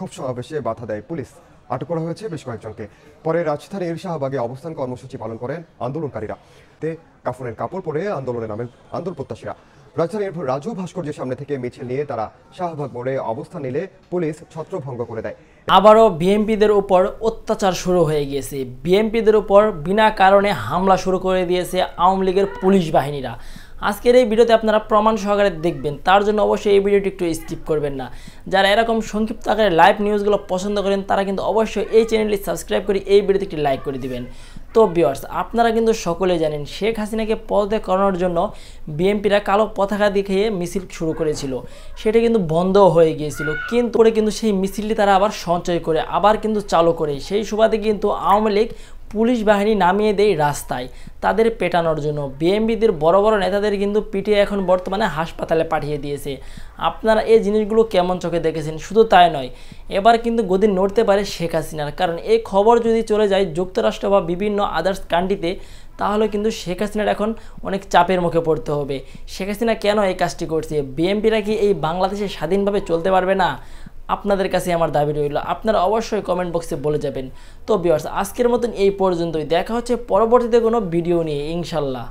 বিক্ষোভ সমাবেশে বাধা দেয় পুলিশ। আটক করা হয়েছে বেশ কয়েকজনকে। পরে রাজধানীর শাহবাগে অবস্থান কর্মসূচি পালন করেন আন্দোলনকারীরা। কাফনের কাপড় পরে আন্দোলনে নামেন আন্দোলন প্রত্যাশীরা। রাজধানীর রাজু ভাস্কর্যের সামনে থেকে মিছিল নিয়ে তারা শাহবাগ মোড়ে অবস্থান নিলে পুলিশ ছত্রভঙ্গ করে দেয়। আবারও বিএমপিদের উপর অত্যাচার শুরু হয়ে গিয়েছে। বিএমপিদের উপর বিনা কারণে হামলা শুরু করে দিয়েছে আওয়ামী লীগের পুলিশ বাহিনীরা। আজকের এই ভিডিওতে আপনারা প্রমাণ সহকারে দেখবেন, তার জন্য অবশ্যই এই ভিডিওটি একটু স্কিপ করবেন না। যারা এরকম সংক্ষিপ্ত আকারে লাইভ নিউজগুলো পছন্দ করেন তারা কিন্তু অবশ্যই এই চ্যানেলটি সাবস্ক্রাইব করে এই ভিডিওতে একটি লাইক করে দিবেন। তো ভিউয়ার্স, আপনারা কিন্তু সকলেই জানেন শেখ হাসিনাকে পদত্যাগ করানোর জন্য বিএমপিরা কালো পতাকা দেখিয়ে মিছিল শুরু করেছিল। সেটা কিন্তু বন্ধও হয়ে গিয়েছিল, কিন্তু পরে কিন্তু সেই মিছিলটি তারা আবার সঞ্চয় করে আবার কিন্তু চালু করে সেই সুবাদে কিন্তু আওয়ামী লীগ পুলিশ বাহিনী নামিয়ে দেয় রাস্তায় তাদের পেটানোর জন্য। বিএমপিদের বড় বড় নেতাদের কিন্তু পিটিয়ে এখন বর্তমানে হাসপাতালে পাঠিয়ে দিয়েছে। আপনারা এই জিনিসগুলো কেমন চোখে দেখেছেন? শুধু তাই নয়, এবার কিন্তু গদি নড়তে পারে শেখ হাসিনার, কারণ এই খবর যদি চলে যায় যুক্তরাষ্ট্র বা বিভিন্ন আদার্স কান্ট্রিতে, তাহলে কিন্তু শেখ হাসিনার এখন অনেক চাপের মুখে পড়তে হবে। শেখ হাসিনা কেন এই কাজটি করছে? বিএমপিরা কি এই বাংলাদেশে স্বাধীনভাবে চলতে পারবে না? আপনাদের কাছে আমার দাবি রইল, আপনারা অবশ্যই কমেন্ট বক্সে বলে যাবেন। তো ভিউয়ার্স, আজকের মতন এই পর্যন্তই। দেখা হচ্ছে পরবর্তীতে কোনো ভিডিও নিয়ে, ইনশাল্লাহ।